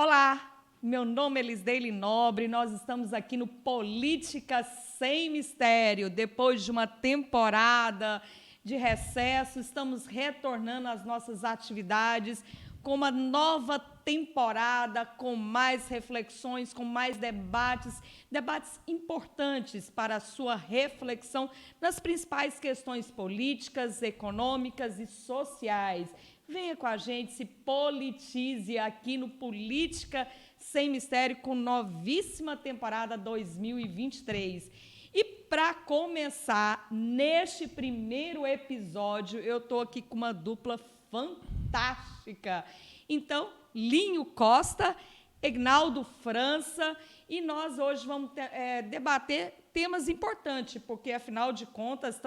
Olá, meu nome é Lisdeile Nobre, nós estamos aqui no Política Sem Mistério. Depois de uma temporada de recesso, estamos retornando às nossas atividades com uma nova temporada, com mais reflexões, com mais debates importantes para a sua reflexão nas principais questões políticas, econômicas e sociais. Venha com a gente, se politize aqui no Política Sem Mistério, com novíssima temporada 2023. E para começar, neste primeiro episódio, eu estou aqui com uma dupla fantástica. Então, Linho Costa, Egnaldo França, e nós hoje vamos debater temas importantes, porque, afinal de contas,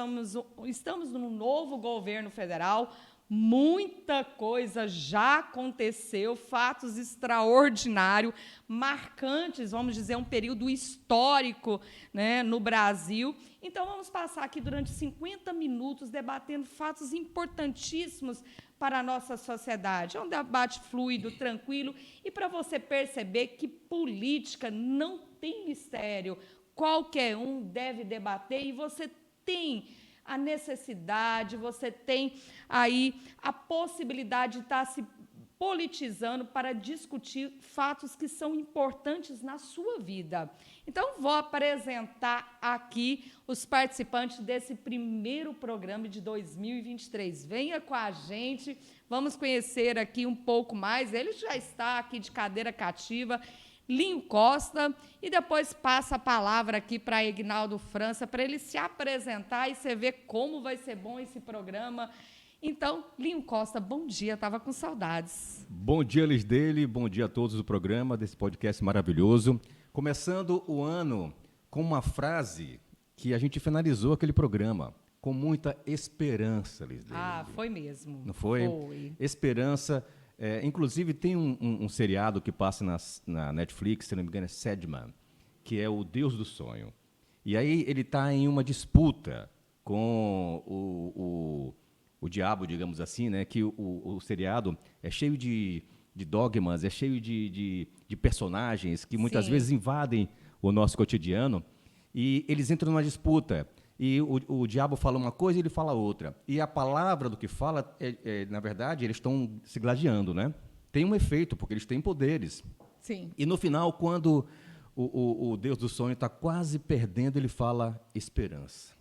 estamos num novo governo federal. Muita coisa já aconteceu, fatos extraordinários, marcantes, vamos dizer, um período histórico, né, no Brasil. Então, vamos passar aqui durante 50 minutos debatendo fatos importantíssimos para a nossa sociedade. É um debate fluido, tranquilo, e para você perceber que política não tem mistério. Qualquer um deve debater e você tem a necessidade, você tem aí a possibilidade de estar se politizando para discutir fatos que são importantes na sua vida. Então, vou apresentar aqui os participantes desse primeiro programa de 2023. Venha com a gente, vamos conhecer aqui um pouco mais. Ele já está aqui de cadeira cativa, Linho Costa, e depois passa a palavra aqui para Egnaldo França, para ele se apresentar e você ver como vai ser bom esse programa. Então, Linho Costa, bom dia, estava com saudades. Bom dia, Lisdeile, bom dia a todos do programa, desse podcast maravilhoso. Começando o ano com uma frase que a gente finalizou aquele programa, com muita esperança, Lisdeile. Ah, foi mesmo. Não foi? Foi. Esperança. Inclusive, tem um seriado que passa na Netflix, se não me engano, é Sandman, que é o Deus do Sonho. E aí ele está em uma disputa com o diabo, digamos assim, né? Que o seriado é cheio de dogmas, é cheio de personagens que muitas vezes invadem o nosso cotidiano, e eles entram numa disputa. E o diabo fala uma coisa e ele fala outra. E a palavra do que fala, na verdade, eles estão se gladiando, né? Tem um efeito, porque eles têm poderes. Sim. E no final, quando o Deus do sonho está quase perdendo, ele fala esperança.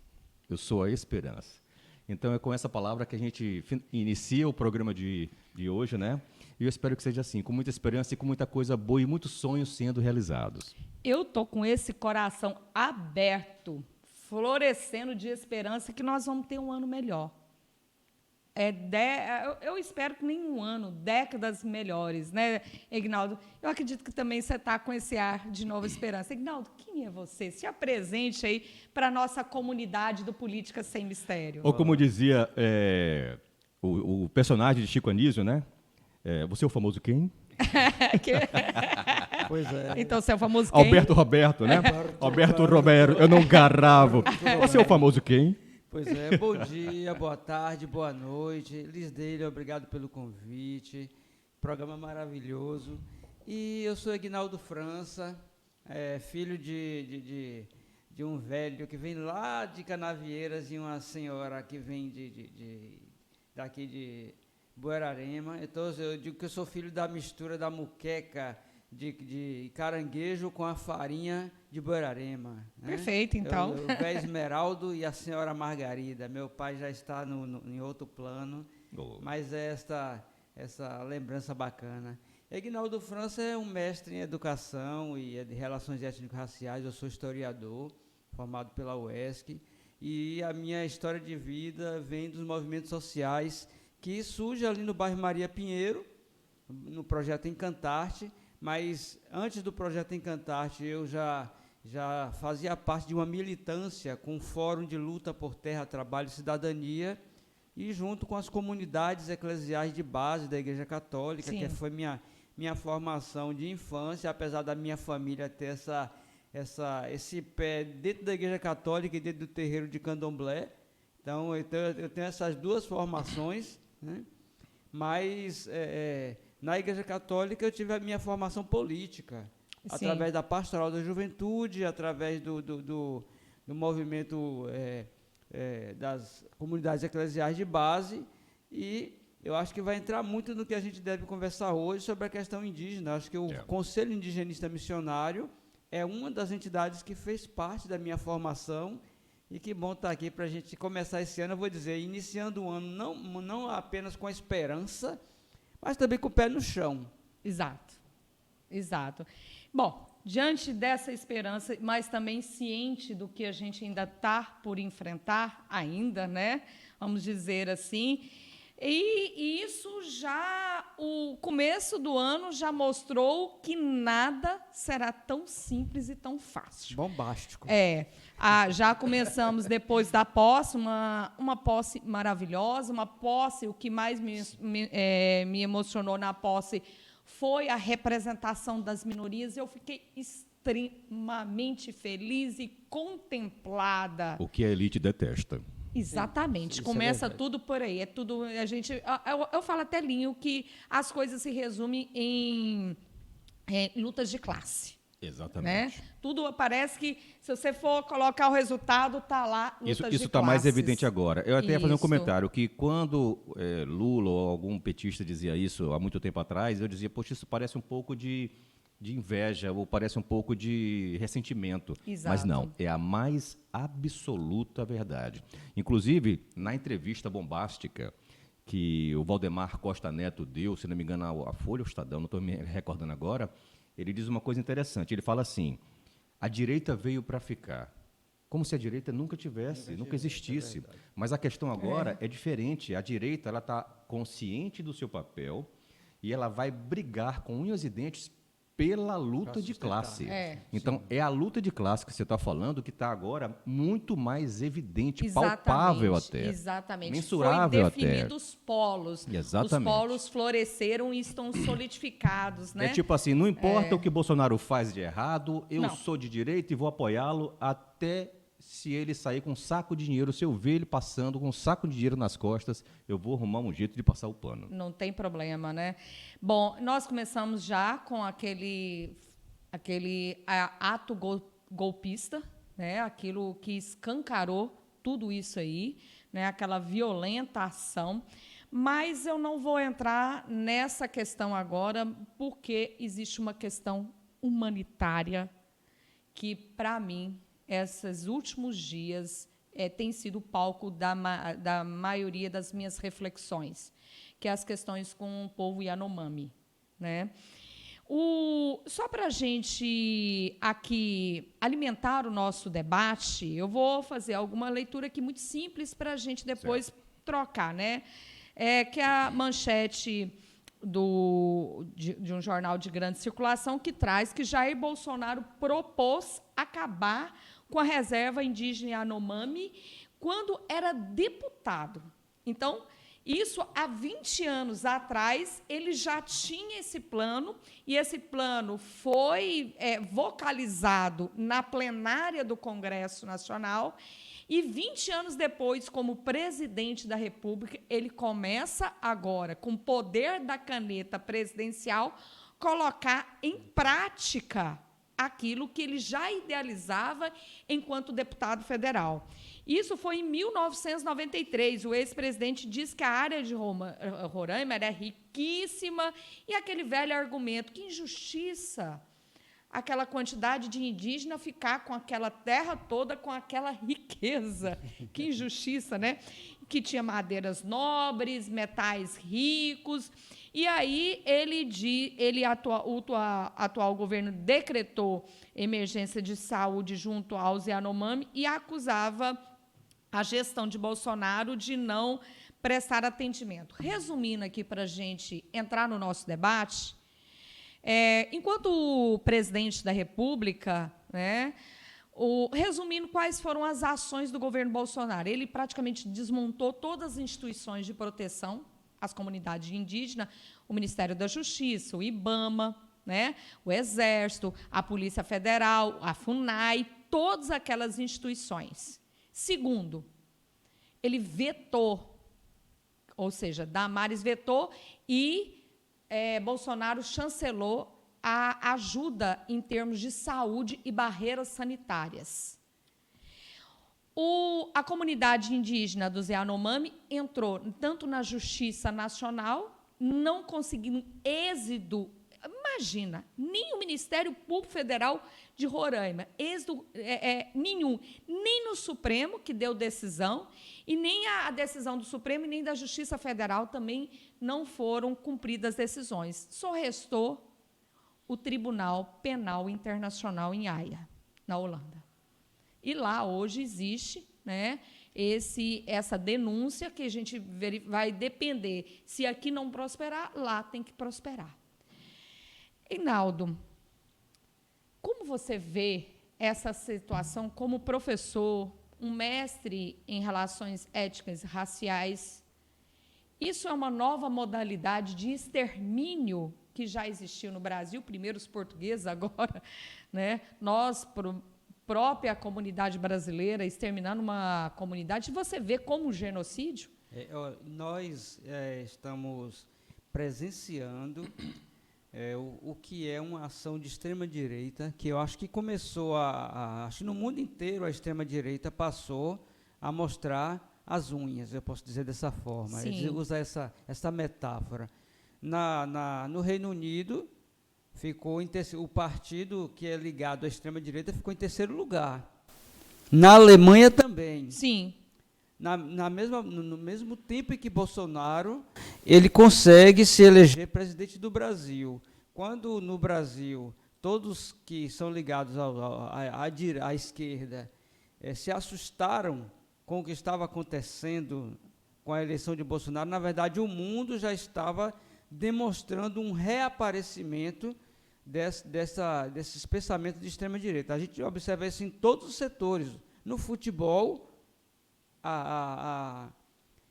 Eu sou a esperança. Então, é com essa palavra que a gente inicia o programa de hoje, né? E eu espero que seja assim, com muita esperança e com muita coisa boa e muitos sonhos sendo realizados. Eu estou com esse coração aberto, florescendo de esperança que nós vamos ter um ano melhor. Eu espero que nenhum ano, décadas melhores, né, Egnaldo? Eu acredito que também você está com esse ar de nova esperança. Egnaldo, quem é você? Se apresente aí para a nossa comunidade do Política Sem Mistério. Ou como dizia o personagem de Chico Anísio, né? Você é o famoso quem? Pois é. Então, você é o famoso quem? Alberto Roberto, né? Alberto Roberto, eu não garravo. Você é o famoso quem? Pois é, bom dia, boa tarde, boa noite. Lisdeile, obrigado pelo convite. Programa maravilhoso. E eu sou Egnaldo França, filho de um velho que vem lá de Canavieiras e uma senhora que vem daqui de Buerarema. Então, eu digo que eu sou filho da mistura da muqueca de caranguejo com a farinha de Buerarema. Né? Perfeito, então. O velho Esmeraldo e a senhora Margarida. Meu pai já está em outro plano, mas é essa lembrança bacana. Egnaldo França é um mestre em educação e de relações étnico-raciais. Eu sou historiador, formado pela UESC, e a minha história de vida vem dos movimentos sociais que surge ali no bairro Maria Pinheiro, no projeto Encantarte. Mas antes do projeto Encantarte, eu já fazia parte de uma militância com o Fórum de Luta por Terra, Trabalho e Cidadania, e junto com as comunidades eclesiais de base da Igreja Católica, Sim. que foi minha formação de infância, apesar da minha família ter esse pé dentro da Igreja Católica e dentro do terreiro de Candomblé. Então, eu tenho essas duas formações, né? Mas na Igreja Católica eu tive a minha formação política, através da Pastoral da Juventude, através do movimento das comunidades eclesiais de base, e eu acho que vai entrar muito no que a gente deve conversar hoje sobre a questão indígena. Acho que o Conselho Indigenista Missionário é uma das entidades que fez parte da minha formação, e que bom estar aqui para a gente começar esse ano, eu vou dizer, iniciando o ano não apenas com a esperança, mas também com o pé no chão. Exato, exato. Bom, diante dessa esperança, mas também ciente do que a gente ainda está por enfrentar, ainda, né? Vamos dizer assim. E isso o começo do ano já mostrou que nada será tão simples e tão fácil. Bombástico. Já começamos depois da posse, uma posse maravilhosa, uma posse, o que mais me emocionou na posse foi a representação das minorias. Eu fiquei extremamente feliz e contemplada. O que a elite detesta. Exatamente, isso começa tudo por aí. É tudo a gente. Eu falo até linho que as coisas se resumem em lutas de classe. Exatamente. Né? Tudo parece que, se você for colocar o resultado, está lá. Isso está mais evidente agora. Eu até ia fazer um comentário que quando Lula ou algum petista dizia isso há muito tempo atrás, eu dizia, poxa, isso parece um pouco de inveja, ou parece um pouco de ressentimento. Exato. Mas não, é a mais absoluta verdade. Inclusive, na entrevista bombástica que o Valdemar Costa Neto deu, se não me engano, a Folha ou o Estadão, não estou me recordando agora, ele diz uma coisa interessante. Ele fala assim, a direita veio para ficar. Como se a direita nunca existisse. Mas a questão agora é diferente. A direita está consciente do seu papel e ela vai brigar com unhas e dentes pela luta de classe. Então, é a luta de classe que você está falando que está agora muito mais evidente, palpável até. Exatamente. Mensurável Foi definido os polos. Exatamente. Os polos floresceram e estão solidificados. Né? É tipo assim, não importa o que Bolsonaro faz de errado, eu sou de direita e vou apoiá-lo até se ele sair com um saco de dinheiro, se eu ver ele passando com um saco de dinheiro nas costas, eu vou arrumar um jeito de passar o pano. Não tem problema, né? Bom, nós começamos já com aquele ato golpista, né? Aquilo que escancarou tudo isso aí, né? Aquela violenta ação. Mas eu não vou entrar nessa questão agora, porque existe uma questão humanitária que, para mim, esses últimos dias tem sido o palco da maioria das minhas reflexões, que é as questões com o povo Yanomami. Né? Só para a gente aqui alimentar o nosso debate, eu vou fazer alguma leitura aqui muito simples para a gente depois trocar. Né? Que é a manchete de um jornal de grande circulação que traz que Jair Bolsonaro propôs acabar com a reserva indígena Yanomami quando era deputado. Então, isso há 20 anos atrás, ele já tinha esse plano, e esse plano foi vocalizado na plenária do Congresso Nacional, e 20 anos depois, como presidente da República, ele começa agora, com o poder da caneta presidencial, colocar em prática aquilo que ele já idealizava enquanto deputado federal. Isso foi em 1993. O ex-presidente diz que a área de Roraima era riquíssima, e aquele velho argumento, que injustiça aquela quantidade de indígena ficar com aquela terra toda, com aquela riqueza. Que injustiça, né? Que tinha madeiras nobres, metais ricos. E aí o atual governo decretou emergência de saúde junto aos Yanomami e acusava a gestão de Bolsonaro de não prestar atendimento. Resumindo aqui para a gente entrar no nosso debate, enquanto o presidente da República, né, resumindo quais foram as ações do governo Bolsonaro, ele praticamente desmontou todas as instituições de proteção às comunidades indígenas, o Ministério da Justiça, o IBAMA, né, o Exército, a Polícia Federal, a FUNAI, todas aquelas instituições. Segundo, ele vetou, ou seja, Damares vetou e Bolsonaro chancelou a ajuda em termos de saúde e barreiras sanitárias. A comunidade indígena dos Yanomami entrou tanto na Justiça Nacional, não conseguindo êxito. Imagina, nem o Ministério Público Federal de Roraima, êxito nenhum, nem no Supremo, que deu decisão, e nem a decisão do Supremo e nem da Justiça Federal também não foram cumpridas decisões. Só restou o Tribunal Penal Internacional em Haia, na Holanda. E lá hoje existe, né, essa denúncia que a gente vai depender. Se aqui não prosperar, lá tem que prosperar. Reinaldo, como você vê essa situação como professor, um mestre em relações étnicas e raciais? Isso é uma nova modalidade de extermínio que já existiu no Brasil, primeiro os portugueses, agora, né, nós, própria comunidade brasileira, exterminando uma comunidade. Você vê como um genocídio? Nós estamos presenciando o que é uma ação de extrema-direita, que eu acho que começou acho que no mundo inteiro a extrema-direita passou a mostrar as unhas, eu posso dizer dessa forma. Sim. Ele usa essa metáfora. No Reino Unido, ficou o partido que é ligado à extrema-direita ficou em terceiro lugar. Na Alemanha também. Sim. No mesmo tempo em que Bolsonaro, ele consegue se eleger presidente do Brasil. Quando no Brasil todos que são ligados à esquerda se assustaram com o que estava acontecendo com a eleição de Bolsonaro, na verdade o mundo já estava demonstrando um reaparecimento desses pensamentos de extrema-direita. A gente observa isso em todos os setores. No futebol,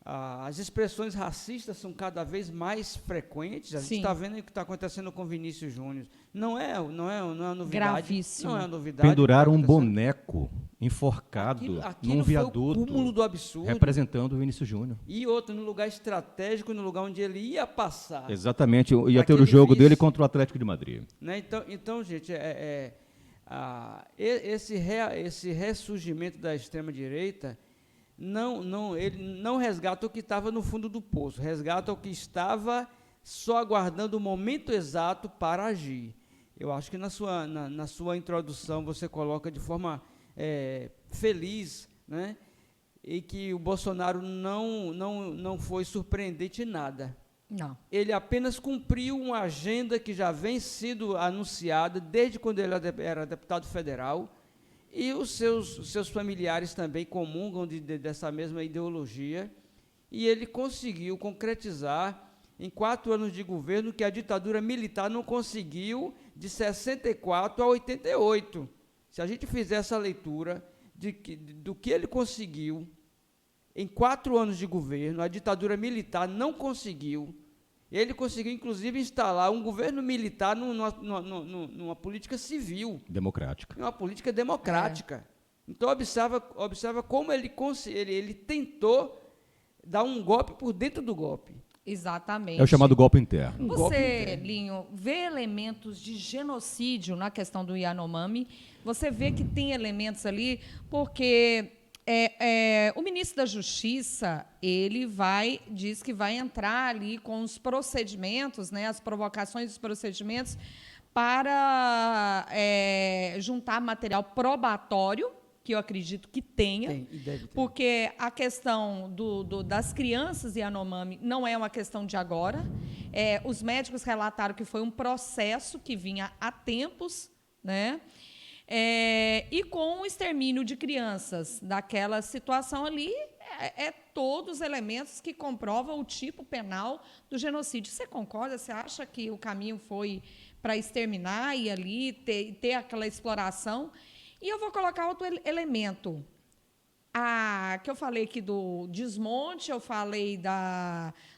as expressões racistas são cada vez mais frequentes. A gente está vendo o que está acontecendo com Vinícius Júnior. Não é novidade. Gravíssimo. Não é novidade. Penduraram um boneco enforcado num viaduto, foi o cúmulo do absurdo, representando o Vinícius Júnior. E outro no lugar estratégico, no lugar onde ele ia passar. Exatamente, ia ter o jogo dele contra o Atlético de Madrid. Né? Então, gente, esse ressurgimento da extrema-direita ele não resgata o que estava no fundo do poço, resgata o que estava só aguardando o momento exato para agir. Eu acho que na sua introdução você coloca de forma feliz, né? E que o Bolsonaro não foi surpreendente em nada. Não. Ele apenas cumpriu uma agenda que já vem sido anunciada desde quando ele era deputado federal, e os seus familiares também comungam dessa mesma ideologia, e ele conseguiu concretizar em 4 anos de governo que a ditadura militar não conseguiu de 64 a 88. Se a gente fizer essa leitura do que ele conseguiu em 4 anos de governo, a ditadura militar não conseguiu. Ele conseguiu, inclusive, instalar um governo militar numa política civil. Democrática. Uma política democrática. Então, observa como ele tentou dar um golpe por dentro do golpe. Exatamente. É o chamado golpe interno. Você, Linho, vê elementos de genocídio na questão do Yanomami? Você vê que tem elementos ali, porque o ministro da Justiça, ele diz que vai entrar ali com os procedimentos, né, as provocações dos procedimentos, para juntar material probatório, que eu acredito que tenha, e deve ter. Porque a questão das crianças Yanomami não é uma questão de agora. Os médicos relataram que foi um processo que vinha há tempos, né? E com o extermínio de crianças daquela situação ali, todos os elementos que comprovam o tipo penal do genocídio. Você concorda? Você acha que o caminho foi para exterminar e ali ter aquela exploração? E eu vou colocar outro elemento. Que eu falei aqui do desmonte, eu falei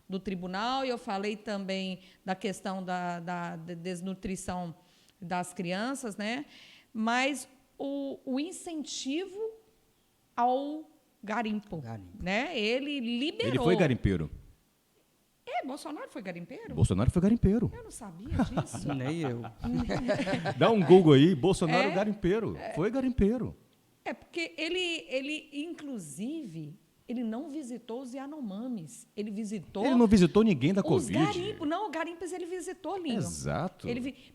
do tribunal, e eu falei também da questão da desnutrição das crianças, né? Mas o incentivo ao garimpo. Né? Ele liberou. Ele foi garimpeiro. Bolsonaro foi garimpeiro? Bolsonaro foi garimpeiro. Eu não sabia disso. Nem eu. Dá um Google aí, Bolsonaro garimpeiro. Foi garimpeiro. Porque ele, inclusive, ele não visitou os Yanomamis. Ele visitou... Ele não visitou ninguém da os Covid. garimpos. Não, garimpos ele visitou, Linho. Exato.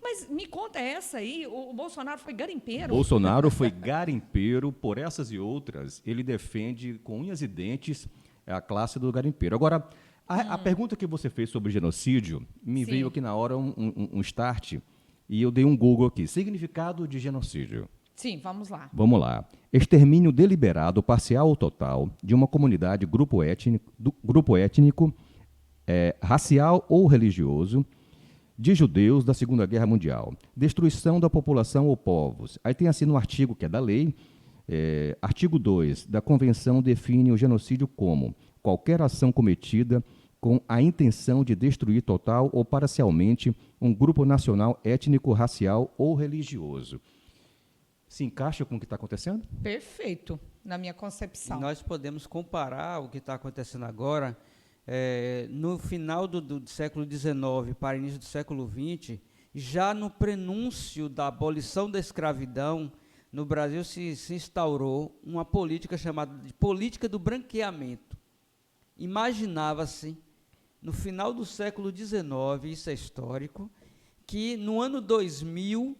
Mas me conta essa aí, o Bolsonaro foi garimpeiro? Bolsonaro foi garimpeiro, por essas e outras, ele defende com unhas e dentes a classe do garimpeiro. Agora, a pergunta que você fez sobre genocídio, me Sim. veio aqui na hora um start, e eu dei um Google aqui. Significado de genocídio. Sim, vamos lá. Vamos lá. Extermínio deliberado, parcial ou total, de uma comunidade, grupo étnico, racial ou religioso, de judeus da Segunda Guerra Mundial. Destruição da população ou povos. Aí tem assim no artigo que é da lei, artigo 2 da Convenção define o genocídio como qualquer ação cometida com a intenção de destruir total ou parcialmente um grupo nacional, étnico, racial ou religioso. Se encaixa com o que está acontecendo? Perfeito, na minha concepção. E nós podemos comparar o que está acontecendo agora, no final do século XIX para início do século XX, já no prenúncio da abolição da escravidão, no Brasil se instaurou uma política chamada de política do branqueamento. Imaginava-se, no final do século XIX, isso é histórico, que no ano 2000,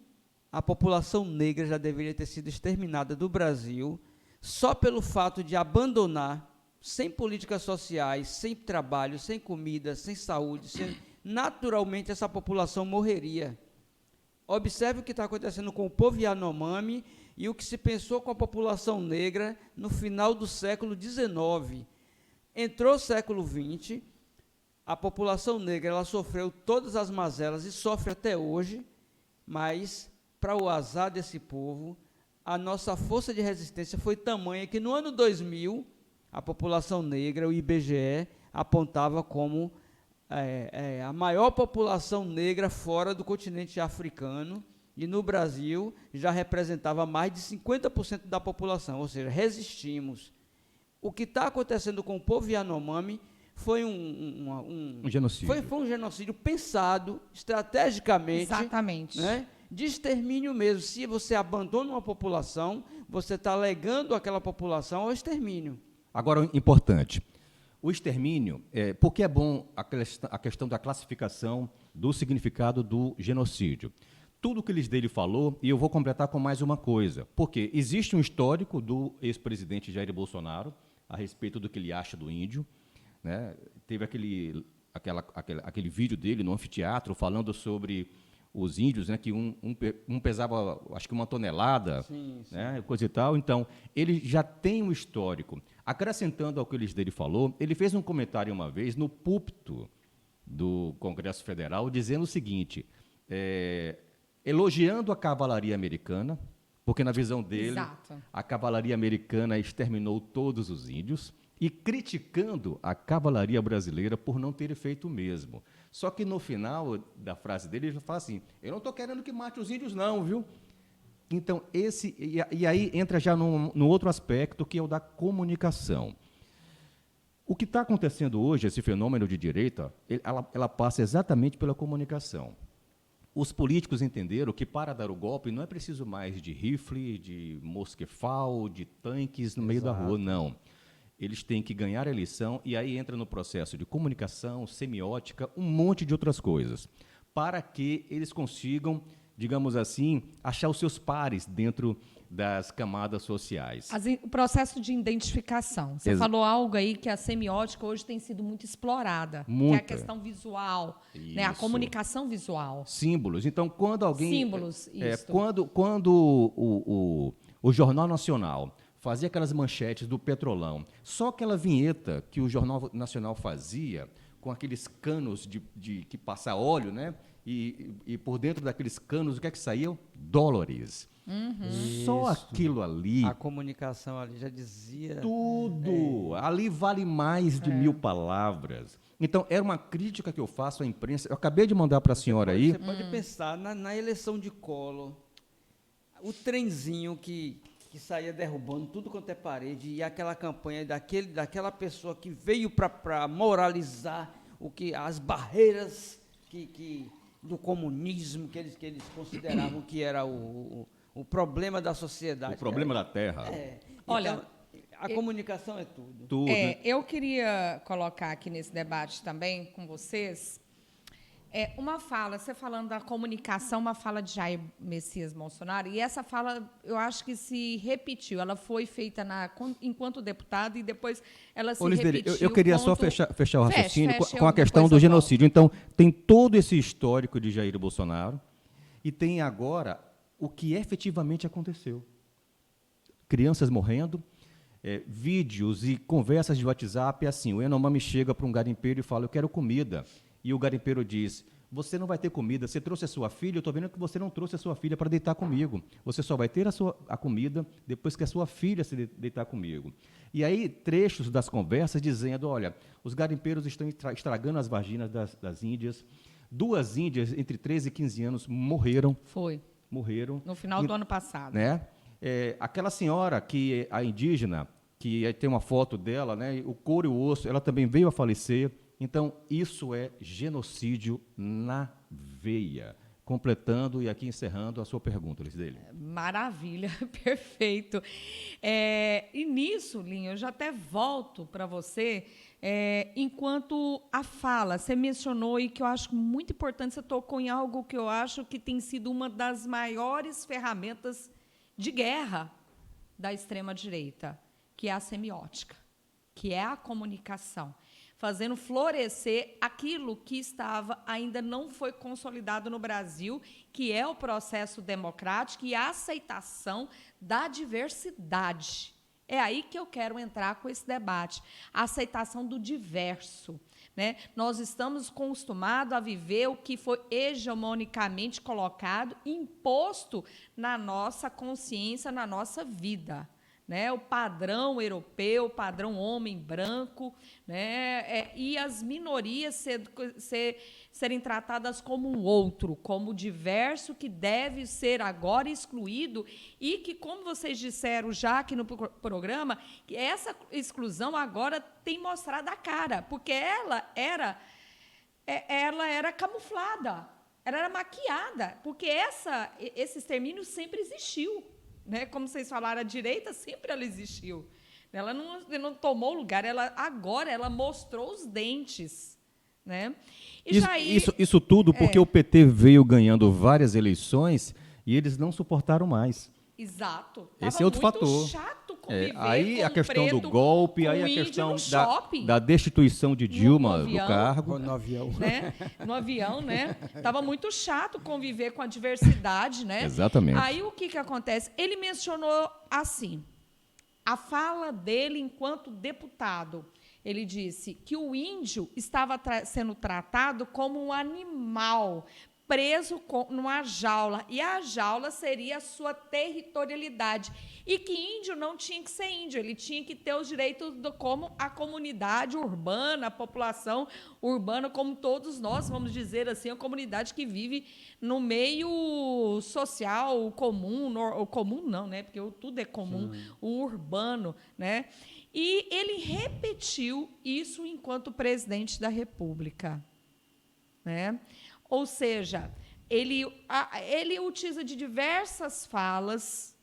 a população negra já deveria ter sido exterminada do Brasil, só pelo fato de abandonar, sem políticas sociais, sem trabalho, sem comida, sem saúde, naturalmente essa população morreria. Observe o que está acontecendo com o povo Yanomami e o que se pensou com a população negra no final do século XIX. Entrou o século XX, a população negra ela sofreu todas as mazelas e sofre até hoje, mas, para o azar desse povo, a nossa força de resistência foi tamanha que no ano 2000, a população negra, o IBGE, apontava como a maior população negra fora do continente africano, e no Brasil já representava mais de 50% da população, ou seja, resistimos. O que está acontecendo com o povo Yanomami foi um genocídio. Foi um genocídio pensado estrategicamente. Exatamente. Né, de extermínio mesmo. Se você abandona uma população, você está legando aquela população ao extermínio. Agora, importante, o extermínio, porque é bom a questão da classificação do significado do genocídio. Tudo que ele falou, e eu vou completar com mais uma coisa, porque existe um histórico do ex-presidente Jair Bolsonaro a respeito do que ele acha do índio, né? Teve aquele vídeo dele no anfiteatro falando sobre os índios, né, que um pesava, acho que 1 tonelada, sim. Né, coisa e tal. Então, ele já tem um histórico. Acrescentando ao que ele falou, ele fez um comentário uma vez no púlpito do Congresso Federal, dizendo o seguinte, elogiando a cavalaria americana, porque na visão dele, Exato. a cavalaria americana exterminou todos os índios, e criticando a cavalaria brasileira por não ter feito o mesmo. Só que no final da frase dele, ele fala assim, eu não estou querendo que mate os índios não, viu? Então, e aí entra já no outro aspecto, que é o da comunicação. O que está acontecendo hoje, esse fenômeno de direita, ela passa exatamente pela comunicação. Os políticos entenderam que para dar o golpe não é preciso mais de rifle, de mosquefal, de tanques no meio da rua, não. Eles têm que ganhar a eleição, e aí entra no processo de comunicação, semiótica, um monte de outras coisas, para que eles consigam, digamos assim, achar os seus pares dentro das camadas sociais. O processo de identificação. Você falou algo aí que a semiótica hoje tem sido muito explorada, que é a questão visual, né, a comunicação visual. Símbolos. Então, quando alguém... Símbolos, isso. Quando o Jornal Nacional fazia aquelas manchetes do Petrolão, só aquela vinheta que o Jornal Nacional fazia, com aqueles canos que passa óleo, né? E por dentro daqueles canos, o que é que saía? Dólares. Uhum. Só aquilo ali... A comunicação ali já dizia... Tudo! Ali vale mais de 1000 palavras. Então, era uma crítica que eu faço à imprensa. Eu acabei de mandar para a senhora aí... Você pode pensar na eleição de Collor, o trenzinho que saía derrubando tudo quanto é parede, e aquela campanha daquela pessoa que veio para moralizar as barreiras do comunismo que eles consideravam que era o problema da sociedade. O problema da terra. Olha, então, a comunicação é tudo. Tudo, né? Eu queria colocar aqui nesse debate também com vocês uma fala, você falando da comunicação, uma fala de Jair Messias Bolsonaro, e essa fala, eu acho que se repetiu. Ela foi feita enquanto deputado e depois ela se repetiu. Eu queria só fechar o raciocínio com a questão do eu genocídio. Então, tem todo esse histórico de Jair Bolsonaro e tem agora o que efetivamente aconteceu. Crianças morrendo, vídeos e conversas de WhatsApp, assim, o Yanomami chega para um garimpeiro e fala, eu quero comida. E o garimpeiro diz, você não vai ter comida, você trouxe a sua filha, eu estou vendo que você não trouxe a sua filha para deitar comigo. Você só vai ter a comida depois que a sua filha se deitar comigo. E aí, trechos das conversas dizendo, olha, os garimpeiros estão estragando as vaginas das índias. 2 índias entre 13 e 15 anos morreram. Morreram. No final do ano passado. Né? Aquela senhora, a indígena, que tem uma foto dela, né, o couro e o osso, ela também veio a falecer. Então, isso é genocídio na veia. Completando e aqui encerrando a sua pergunta, Lisdeile. Maravilha, perfeito. E nisso, Linho, eu já até volto para você, enquanto a fala, você mencionou e que eu acho muito importante, você tocou em algo que eu acho que tem sido uma das maiores ferramentas de guerra da extrema-direita, que é a semiótica, que é a comunicação, fazendo florescer aquilo que ainda não foi consolidado no Brasil, que é o processo democrático e a aceitação da diversidade. É aí que eu quero entrar com esse debate, a aceitação do diverso. Né? Nós estamos acostumados a viver o que foi hegemonicamente colocado, imposto na nossa consciência, na nossa vida. Né, o padrão europeu, o padrão homem branco, né, e as minorias serem tratadas como um outro, como diverso, que deve ser agora excluído e que, como vocês disseram já aqui no programa, que essa exclusão agora tem mostrado a cara, porque ela era camuflada, ela era maquiada, porque esse extermínio sempre existiu. Né? Como vocês falaram, a direita sempre ela existiu. Ela não tomou lugar, agora ela mostrou os dentes. Né? Isso tudo porque o PT veio ganhando várias eleições e eles não suportaram mais. Exato. Esse é outro fator. Chato conviver aí com a questão preto, do golpe, aí a questão da destituição de Dilma do cargo. No avião. Né? No avião, né? Tava muito chato conviver com a diversidade, né? Exatamente. Aí o que acontece? Ele mencionou assim, a fala dele enquanto deputado. Ele disse que o índio estava sendo tratado como um animal preso numa jaula, e a jaula seria a sua territorialidade, e que índio não tinha que ser índio, ele tinha que ter os direitos como a comunidade urbana, a população urbana, como todos nós, vamos dizer assim, a comunidade que vive no meio social comum, o comum não, né, porque tudo é comum, o urbano, né, e ele repetiu isso enquanto presidente da República, né? Ou seja, ele utiliza de diversas falas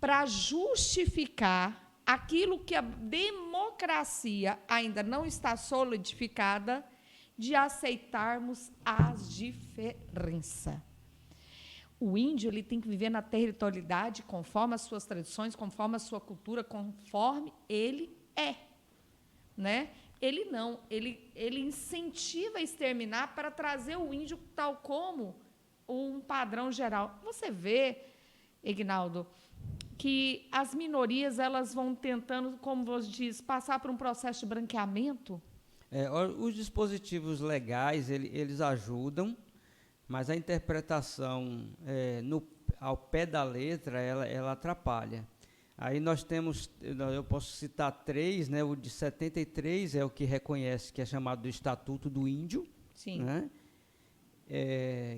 para justificar aquilo que a democracia ainda não está solidificada, de aceitarmos as diferenças. O índio ele tem que viver na territorialidade conforme as suas tradições, conforme a sua cultura, conforme ele é, né? Ele não, ele incentiva a exterminar para trazer o índio tal como um padrão geral. Você vê, Ignaldo, que as minorias elas vão tentando, como você diz, passar por um processo de branqueamento? Os dispositivos legais, eles ajudam, mas a interpretação ao pé da letra, ela atrapalha. Aí nós temos, eu posso citar 3, né? O de 73 é o que reconhece, que é chamado do Estatuto do Índio. Sim. Né?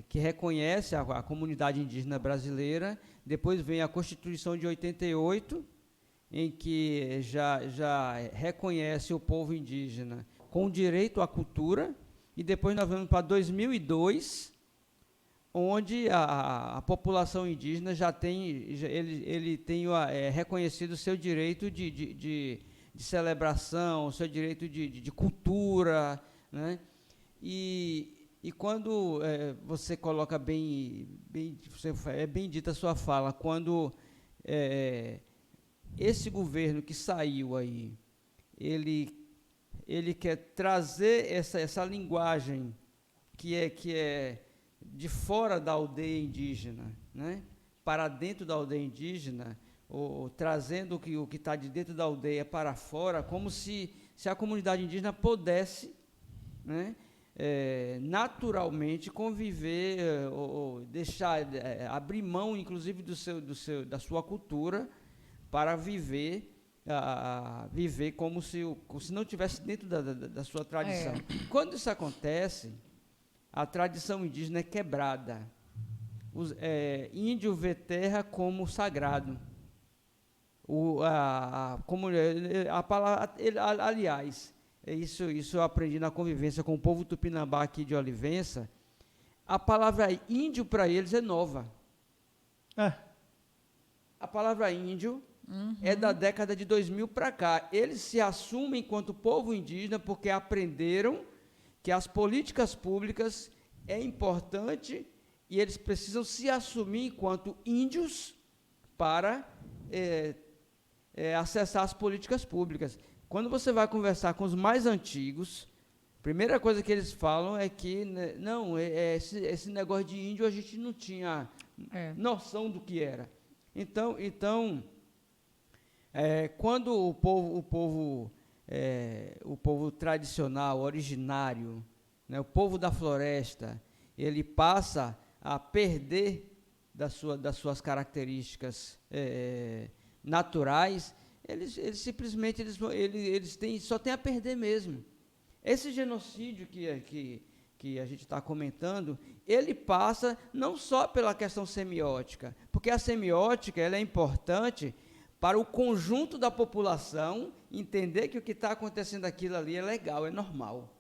Que reconhece a comunidade indígena brasileira. Depois vem a Constituição de 88, em que já reconhece o povo indígena com direito à cultura, e depois nós vamos para 2002, onde a população indígena já tem, ele tem reconhecido o seu direito de celebração, o seu direito de cultura, né? E quando você coloca bem dita a sua fala, quando esse governo que saiu aí, ele quer trazer essa linguagem que é de fora da aldeia indígena, né, para dentro da aldeia indígena, ou trazendo o que está de dentro da aldeia para fora, como se a comunidade indígena pudesse, né, naturalmente conviver, ou deixar, abrir mão, inclusive, da sua cultura, para viver como se não tivesse dentro da sua tradição. Quando isso acontece, a tradição indígena é quebrada. Índio vê terra como sagrado. Aliás, isso eu aprendi na convivência com o povo tupinambá aqui de Olivença. A palavra índio para eles é nova. A palavra índio é da década de 2000 para cá. Eles se assumem enquanto povo indígena porque aprenderam que as políticas públicas é importante e eles precisam se assumir enquanto índios para acessar as políticas públicas. Quando você vai conversar com os mais antigos, a primeira coisa que eles falam é que esse negócio de índio a gente não tinha noção do que era. Então quando o povo tradicional, originário, né, o povo da floresta, ele passa a perder das suas características naturais, eles simplesmente só têm a perder mesmo. Esse genocídio que a gente está comentando, ele passa não só pela questão semiótica, porque a semiótica ela é importante para o conjunto da população entender que o que está acontecendo aquilo ali é legal, é normal.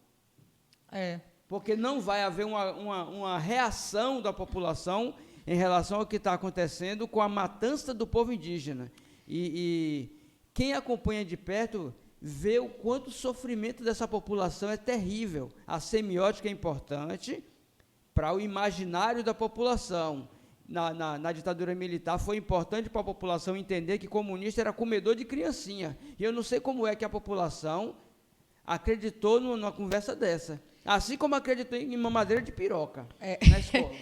Porque não vai haver uma reação da população em relação ao que está acontecendo com a matança do povo indígena. E quem acompanha de perto vê o quanto o sofrimento dessa população é terrível. A semiótica é importante para o imaginário da população. Na ditadura militar foi importante para a população entender que comunista era comedor de criancinha. E eu não sei como é que a população acreditou numa conversa dessa. Assim como acreditou em mamadeira de piroca na escola.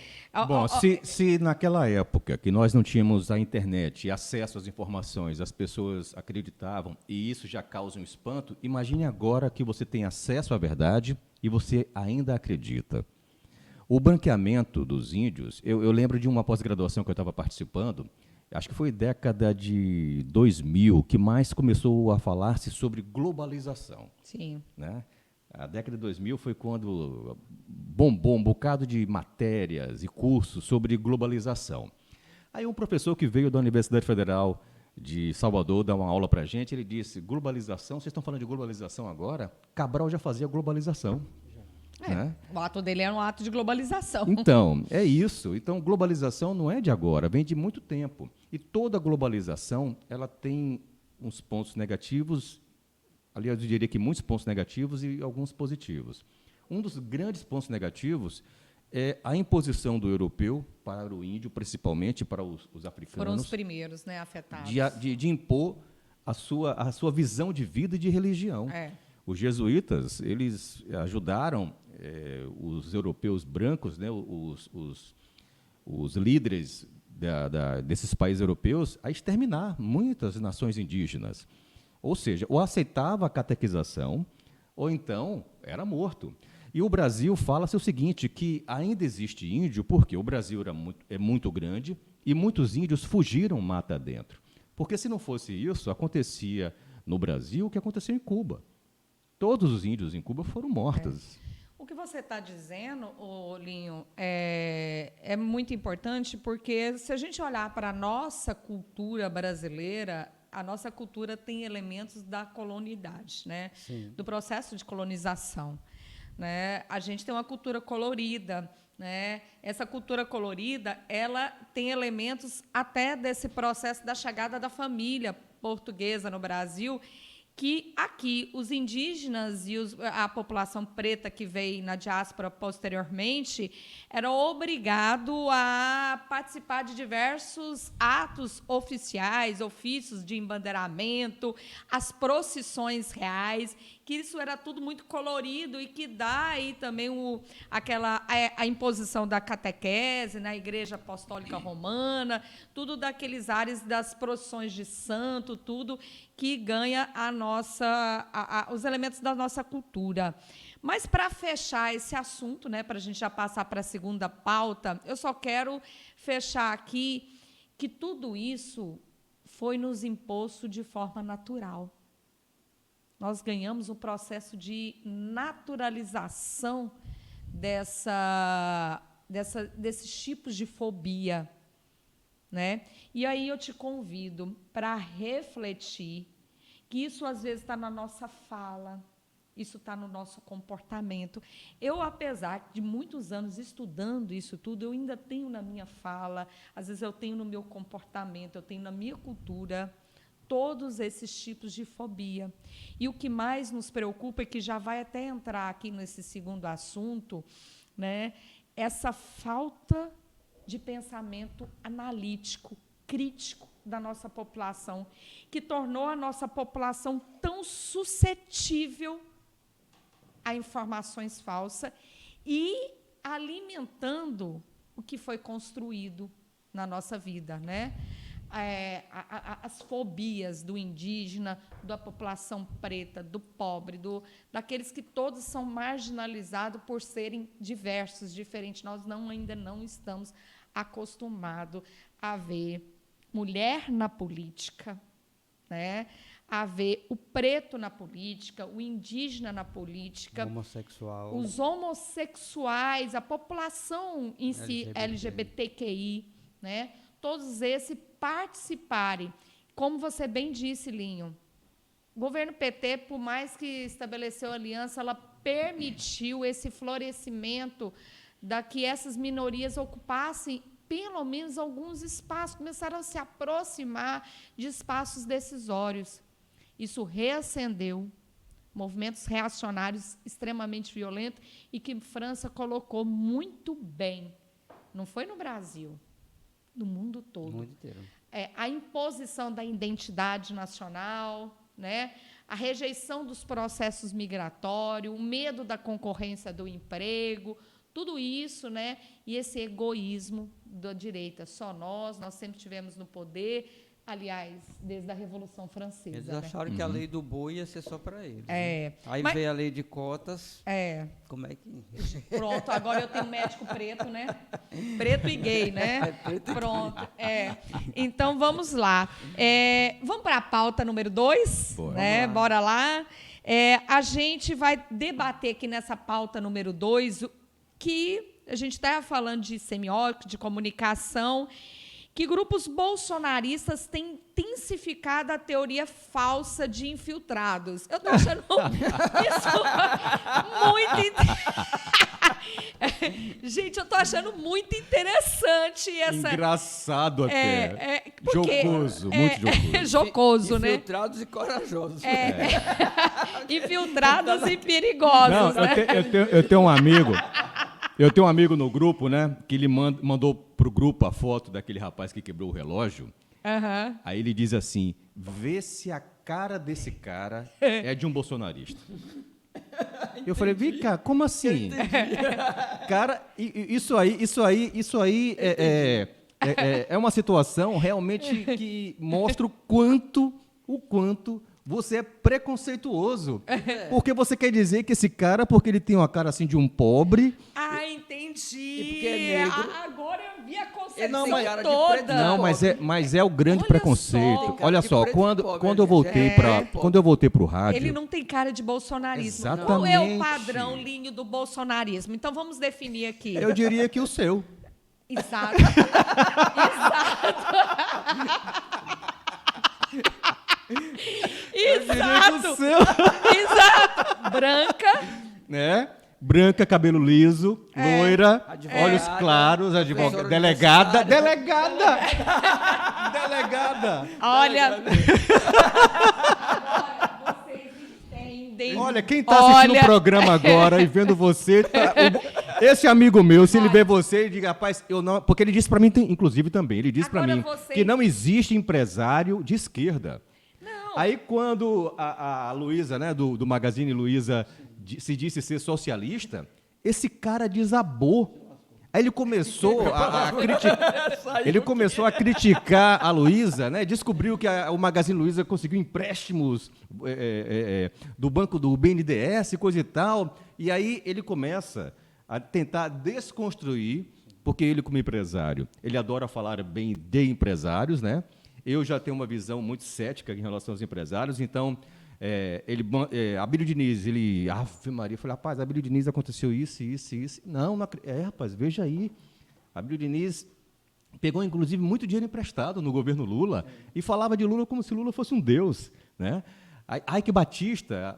Bom, se naquela época que nós não tínhamos a internet e acesso às informações, as pessoas acreditavam e isso já causa um espanto, imagine agora que você tem acesso à verdade e você ainda acredita. O branqueamento dos índios, eu lembro de uma pós-graduação que eu estava participando, acho que foi década de 2000, que mais começou a falar-se sobre globalização. Sim. Né? A década de 2000 foi quando bombou um bocado de matérias e cursos sobre globalização. Aí um professor que veio da Universidade Federal de Salvador dar uma aula para a gente, ele disse, globalização, vocês estão falando de globalização agora? Cabral já fazia globalização. Né? O ato dele era um ato de globalização. Então, é isso. Então, globalização não é de agora, vem de muito tempo. E toda globalização, ela tem uns pontos negativos, aliás, eu diria que muitos pontos negativos e alguns positivos. Um dos grandes pontos negativos é a imposição do europeu para o índio, principalmente para os africanos. Foram os primeiros, né, afetados. De impor a sua visão de vida e de religião. Os jesuítas, eles ajudaram os europeus brancos, né, os líderes desses países europeus, a exterminar muitas nações indígenas. Ou seja, ou aceitava a catequização, ou então era morto. E o Brasil fala-se o seguinte, que ainda existe índio, porque o Brasil é muito grande e muitos índios fugiram mata dentro. Porque se não fosse isso, acontecia no Brasil o que aconteceu em Cuba. Todos os índios em Cuba foram mortos. O que você está dizendo, Linho, é muito importante, porque se a gente olhar para a nossa cultura brasileira, a nossa cultura tem elementos da colonialidade, né? Sim. Do processo de colonização. Né? A gente tem uma cultura colorida. Né? Essa cultura colorida, ela tem elementos até desse processo da chegada da família portuguesa no Brasil, que aqui os indígenas e a população preta que veio na diáspora posteriormente era obrigado a participar de diversos atos oficiais, ofícios de embandeiramento, as procissões reais, que isso era tudo muito colorido e que dá aí também a imposição da catequese na Igreja Apostólica Romana, tudo daqueles ares das procissões de santo, tudo que ganha os elementos da nossa cultura. Mas, para fechar esse assunto, né, para a gente já passar para a segunda pauta, eu só quero fechar aqui que tudo isso foi nos imposto de forma natural. Nós ganhamos um processo de naturalização desses tipos de fobia. Né? E aí eu te convido para refletir que isso, às vezes, está na nossa fala, isso está no nosso comportamento. Eu, apesar de muitos anos estudando isso tudo, eu ainda tenho na minha fala, às vezes eu tenho no meu comportamento, eu tenho na minha cultura, todos esses tipos de fobia. E o que mais nos preocupa, e que já vai até entrar aqui nesse segundo assunto, né, essa falta de pensamento analítico, crítico da nossa população, que tornou a nossa população tão suscetível a informações falsas e alimentando o que foi construído na nossa vida, né? As fobias do indígena, da população preta, do pobre, daqueles que todos são marginalizados por serem diversos, diferentes. Nós ainda não estamos acostumados a ver mulher na política, né? A ver o preto na política, o indígena na política, os homossexuais, a população em si, LGBTQI, né? Todos esses participarem. Como você bem disse, Linho, o governo PT, por mais que estabeleceu aliança, ela permitiu esse florescimento da que essas minorias ocupassem pelo menos alguns espaços, começaram a se aproximar de espaços decisórios. Isso reacendeu movimentos reacionários extremamente violentos e que França colocou muito bem. Não foi no Brasil, no mundo todo. No mundo inteiro. A imposição da identidade nacional, né? A rejeição dos processos migratórios, o medo da concorrência do emprego, tudo isso, né? E esse egoísmo da direita. Só nós sempre tivemos no poder, aliás, desde a Revolução Francesa. Eles acharam que a lei do boi ia ser só para eles. Aí veio a lei de cotas. Como é que... Pronto, agora eu tenho médico preto, né? Preto e gay, né? Pronto. Então, vamos lá. Vamos para a pauta número 2? Né? Bora lá. A gente vai debater aqui nessa pauta número 2 que a gente estava falando de semiótica, de comunicação, que grupos bolsonaristas têm intensificado a teoria falsa de infiltrados. Eu estou achando isso muito... Gente, eu estou achando muito interessante essa... Engraçado até. Jocoso, muito jocoso. Jocoso, né? Infiltrados e corajosos. Infiltrados e perigosos. Não, né? eu tenho um amigo... Eu tenho um amigo no grupo, né, que ele mandou pro grupo a foto daquele rapaz que quebrou o relógio. Uhum. Aí ele diz assim: vê se a cara desse cara é de um bolsonarista. Eu falei, vem cá, como assim? Cara, isso aí é uma situação realmente que mostra o quanto você é preconceituoso. Porque você quer dizer que esse cara, porque ele tem uma cara assim de um pobre... Ah, entendi. E porque é negro. Agora eu vi a concepção não, toda. Não, mas é o grande Olha preconceito. só. Olha só, quando eu voltei pro rádio... Ele não tem cara de bolsonarismo. Exatamente. Qual é o padrão, Linho, do bolsonarismo? Então, vamos definir aqui. Eu diria que o seu. Exato. Exato. Exato. Branca. Né? Branca, cabelo liso, loira, olhos claros, advogada, delegada. Olha. Vocês entendem. Olha, quem está assistindo o programa agora e vendo você, esse amigo meu, se ele vê você, ele diga, rapaz, eu não, porque ele disse para mim, inclusive também, ele disse para mim que não existe empresário de esquerda. Não. Aí quando a Luísa, né, do Magazine Luiza, se disse ser socialista, esse cara desabou. Aí ele começou a criticar a Luísa, né? Descobriu que o Magazine Luiza conseguiu empréstimos do banco do BNDES, coisa e tal. E aí ele começa a tentar desconstruir, porque ele, como empresário, ele adora falar bem de empresários, né? Eu já tenho uma visão muito cética em relação aos empresários, então... Abílio Diniz, Ave Maria, eu falei, rapaz, Abílio Diniz aconteceu isso. Não, rapaz, veja aí. Abílio Diniz pegou, inclusive, muito dinheiro emprestado no governo Lula e falava de Lula como se Lula fosse um deus, né? Ike Batista,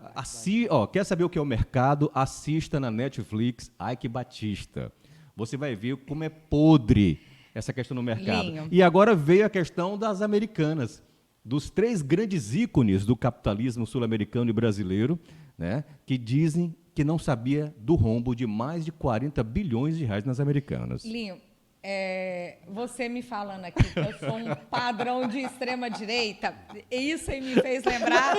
quer saber o que é o mercado? Assista na Netflix Ike Batista. Você vai ver como é podre essa questão no mercado. Linho. E agora veio a questão das americanas, dos 3 grandes ícones do capitalismo sul-americano e brasileiro, né, que dizem que não sabia do rombo de mais de 40 bilhões de reais nas americanas. Linho, você me falando aqui que eu sou um padrão de extrema-direita, isso aí me fez lembrar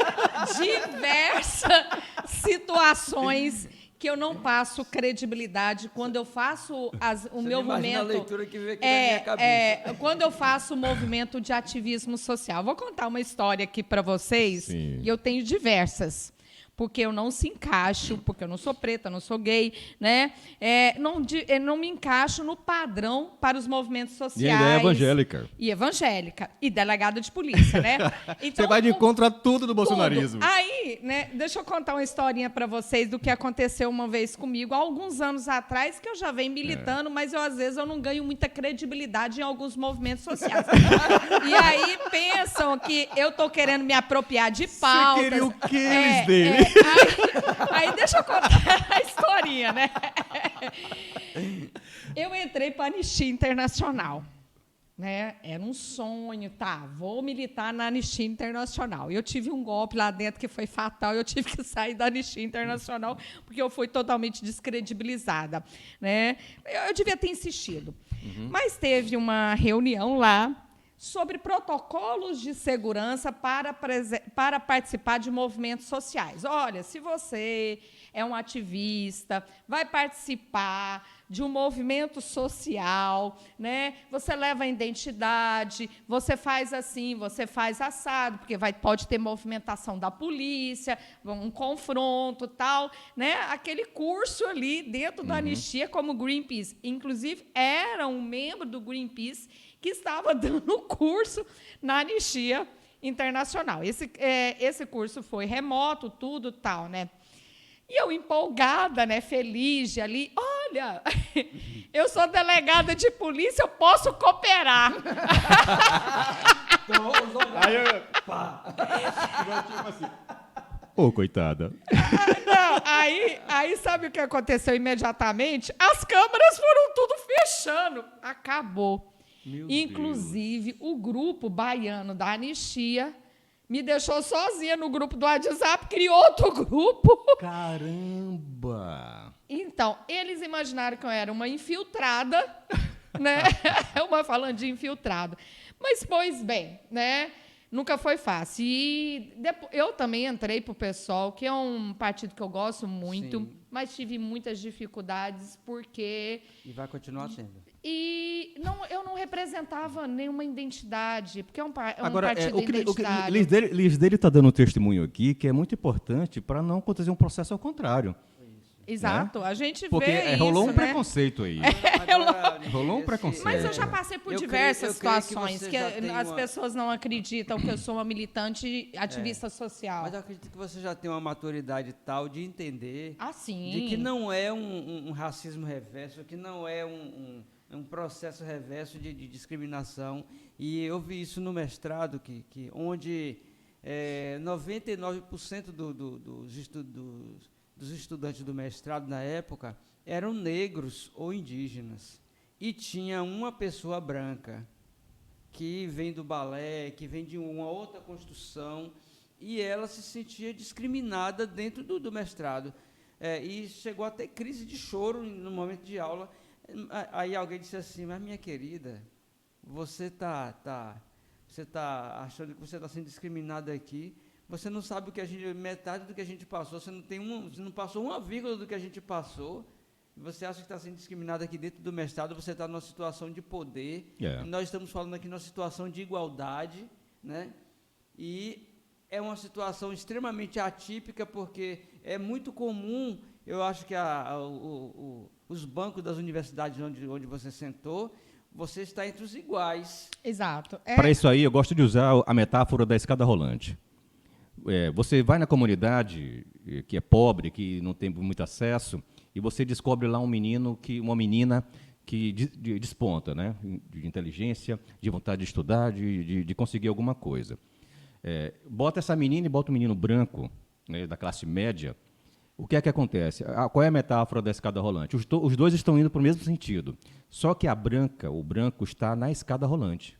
diversas situações que eu não passo credibilidade quando eu faço o meu movimento. A leitura que veio aqui na minha cabeça. Quando eu faço o movimento de ativismo social. Vou contar uma história aqui para vocês, Sim. e eu tenho diversas. Porque eu não se encaixo, porque eu não sou preta, não sou gay, né? Não me encaixo no padrão para os movimentos sociais. E ainda é evangélica. E evangélica. E delegada de polícia, né? Então, você vai de contra a tudo do bolsonarismo. Aí, né, deixa eu contar uma historinha para vocês do que aconteceu uma vez comigo, há alguns anos atrás, que eu já venho militando, mas às vezes eu não ganho muita credibilidade em alguns movimentos sociais. E aí pensam que eu tô querendo me apropriar de pautas. Você queria o que eles dele? Aí deixa eu contar a historinha, né? Eu entrei para a Anistia Internacional, né? Era um sonho, vou militar na Anistia Internacional. Eu tive um golpe lá dentro que foi fatal, eu tive que sair da Anistia Internacional porque eu fui totalmente descredibilizada, né? Eu devia ter insistido. Mas teve uma reunião lá sobre protocolos de segurança para participar de movimentos sociais. Olha, se você é um ativista, vai participar de um movimento social, né? Você leva a identidade, você faz assim, você faz assado, porque pode ter movimentação da polícia, um confronto, tal, né? Aquele curso ali dentro da Anistia, como Greenpeace. Inclusive, era um membro do Greenpeace que estava dando curso na Anistia Internacional. Esse curso foi remoto, tudo tal, né? E eu empolgada, né, feliz ali, olha, eu sou delegada de polícia, eu posso cooperar. Aí eu... Ô, coitada. Aí sabe o que aconteceu imediatamente? As câmeras foram tudo fechando. Acabou. Inclusive, o grupo baiano da Anistia me deixou sozinha no grupo do WhatsApp, criou outro grupo. Caramba! Então, eles imaginaram que eu era uma infiltrada, né? Uma falando de infiltrado. Mas, pois bem, né? Nunca foi fácil. E eu também entrei para o PSOL, que é um partido que eu gosto muito, sim, mas tive muitas dificuldades porque... E vai continuar sendo. E eu não representava nenhuma identidade, porque é um Agora, partido identitário. Lisdele está dando um testemunho aqui que é muito importante para não acontecer um processo ao contrário. Exato, né? A gente porque vê isso, rolou um né? preconceito aí. Rolou um preconceito. Mas eu já passei por diversas situações que as pessoas não acreditam que eu sou uma militante ativista social. Mas eu acredito que você já tem uma maturidade tal de entender sim, de que não é um racismo reverso, que não é um processo reverso de discriminação. E eu vi isso no mestrado, onde 99% dos estudantes do mestrado na época eram negros ou indígenas. E tinha uma pessoa branca, que vem do balé, que vem de uma outra construção, e ela se sentia discriminada dentro do mestrado. E chegou a ter crise de choro no momento de aula. Aí alguém disse assim: mas minha querida, você tá achando que você está sendo discriminada aqui, você não sabe metade do que a gente passou, você não passou uma vírgula do que a gente passou, você acha que está sendo discriminado aqui dentro do mestrado, você está numa situação de poder, e nós estamos falando aqui numa situação de igualdade, né? E é uma situação extremamente atípica, porque é muito comum, eu acho que os bancos das universidades onde você sentou, você está entre os iguais. Exato. Para isso aí, eu gosto de usar a metáfora da escada rolante. Você vai na comunidade que é pobre, que não tem muito acesso, e você descobre lá uma menina que desponta, né? De inteligência, de vontade de estudar, de conseguir alguma coisa. Bota essa menina e bota o menino branco, né, da classe média. O que é que acontece? Qual é a metáfora da escada rolante? Os dois estão indo para o mesmo sentido, só que o branco está na escada rolante.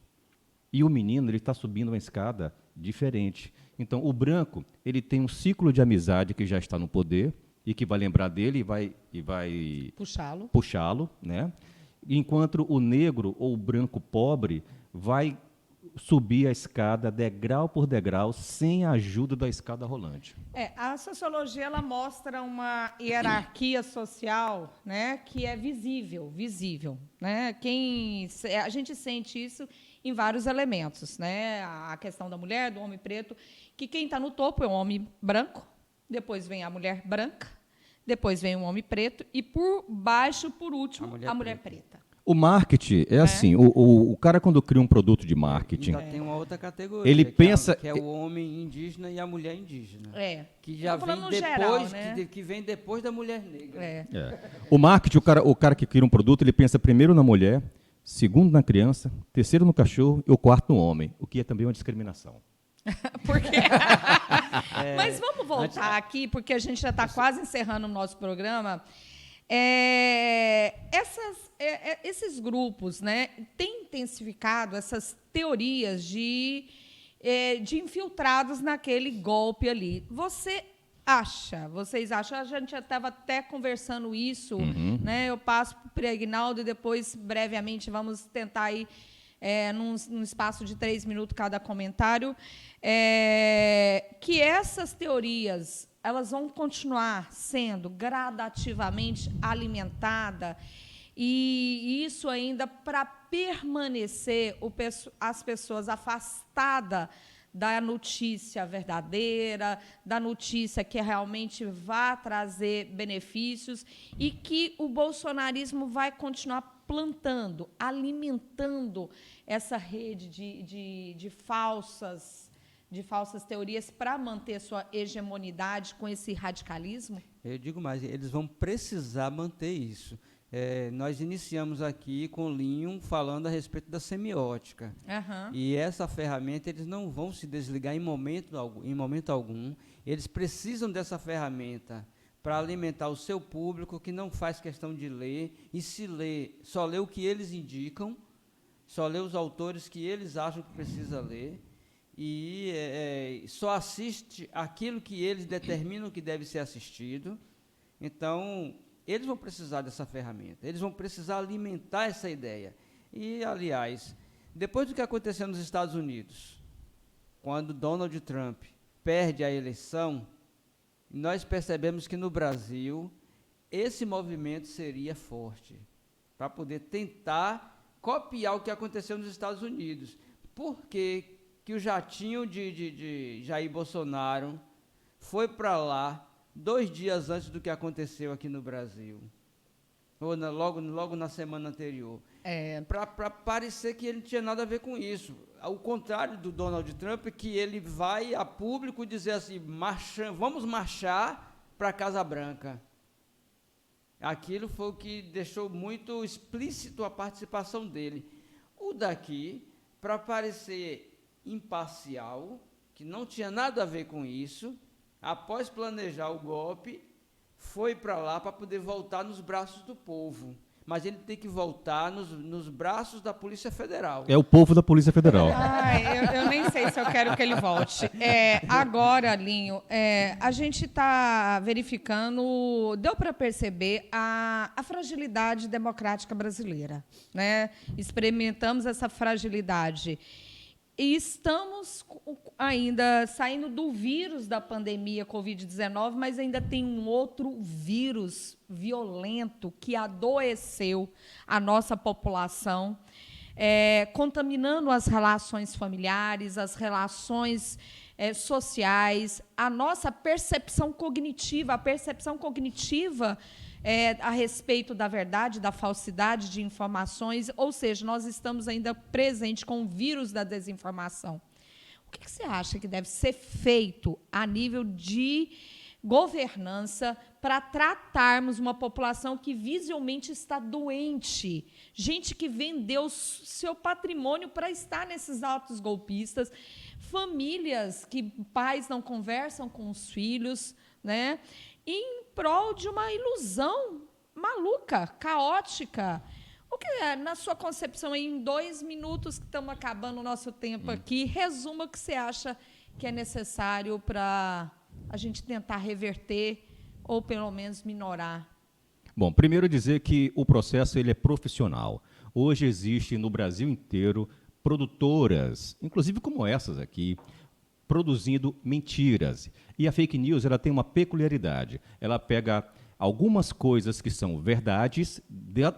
E o menino ele está subindo uma escada diferente. Então, o branco ele tem um ciclo de amizade que já está no poder e que vai lembrar dele e vai puxá-lo, né? Enquanto o negro ou o branco pobre vai subir a escada degrau por degrau sem a ajuda da escada rolante. A sociologia ela mostra uma hierarquia social, né, que é visível, né? A gente sente isso em vários elementos, né? A questão da mulher, do homem preto, que quem está no topo é o homem branco, depois vem a mulher branca, depois vem o homem preto e por baixo, por último, a mulher preta. O marketing é assim, o cara quando cria um produto de marketing... Ainda tem uma outra categoria, ele pensa... que é o homem indígena e a mulher indígena. Que já vem depois, geral, né? que vem depois da mulher negra. O marketing, o cara que cria um produto, ele pensa primeiro na mulher, segundo na criança, terceiro no cachorro e o quarto no homem, o que é também uma discriminação. Por quê? Mas vamos voltar aqui, porque a gente já está quase encerrando o nosso programa. Esses grupos, né, têm intensificado essas teorias de infiltrados naquele golpe ali. Vocês acham? A gente já estava até conversando isso, né? Eu passo para o Aguinaldo e depois, brevemente, vamos tentar aí, num espaço de 3 minutos cada comentário, que essas teorias elas vão continuar sendo gradativamente alimentadas, e isso ainda para permanecer as pessoas afastadas da notícia verdadeira, da notícia que realmente vai trazer benefícios, e que o bolsonarismo vai continuar plantando, alimentando essa rede de falsas teorias para manter sua hegemonidade com esse radicalismo? Eu digo mais, eles vão precisar manter isso. Nós iniciamos aqui com o Linho falando a respeito da semiótica. E essa ferramenta eles não vão se desligar em momento algum. Eles precisam dessa ferramenta para alimentar o seu público, que não faz questão de ler, e se lê, só lê o que eles indicam, só lê os autores que eles acham que precisa ler, e só assiste aquilo que eles determinam que deve ser assistido. Então, eles vão precisar dessa ferramenta, eles vão precisar alimentar essa ideia. E, aliás, depois do que aconteceu nos Estados Unidos, quando Donald Trump perde a eleição, nós percebemos que no Brasil esse movimento seria forte, para poder tentar copiar o que aconteceu nos Estados Unidos. Por que o jatinho de Jair Bolsonaro foi para lá 2 dias antes do que aconteceu aqui no Brasil? Ou logo na semana anterior. Para parecer que ele não tinha nada a ver com isso. Ao contrário do Donald Trump, que ele vai a público dizer assim, vamos marchar para a Casa Branca. Aquilo foi o que deixou muito explícito a participação dele. O daqui, para parecer imparcial, que não tinha nada a ver com isso, após planejar o golpe, foi para lá para poder voltar nos braços do povo. Mas ele tem que voltar nos braços da Polícia Federal. É o povo da Polícia Federal. Eu nem sei se eu quero que ele volte. Agora, Linho, a gente está verificando, deu para perceber a fragilidade democrática brasileira, né? Experimentamos essa fragilidade. E estamos ainda saindo do vírus da pandemia Covid-19, mas ainda tem um outro vírus violento que adoeceu a nossa população, contaminando as relações familiares, as relações sociais, a nossa percepção cognitiva. A percepção cognitiva a respeito da verdade, da falsidade de informações, ou seja, nós estamos ainda presentes com o vírus da desinformação. O que você acha que deve ser feito a nível de governança para tratarmos uma população que visivelmente está doente, gente que vendeu seu patrimônio para estar nesses atos golpistas, famílias que pais não conversam com os filhos, né? Em prol de uma ilusão maluca, caótica. O que é, na sua concepção, em 2 minutos que estamos acabando o nosso tempo aqui, resuma o que você acha que é necessário para a gente tentar reverter ou, pelo menos, minorar? Bom, primeiro dizer que o processo ele é profissional. Hoje existe no Brasil inteiro produtoras, inclusive como essas aqui, produzindo mentiras. E a fake news ela tem uma peculiaridade. Ela pega algumas coisas que são verdades,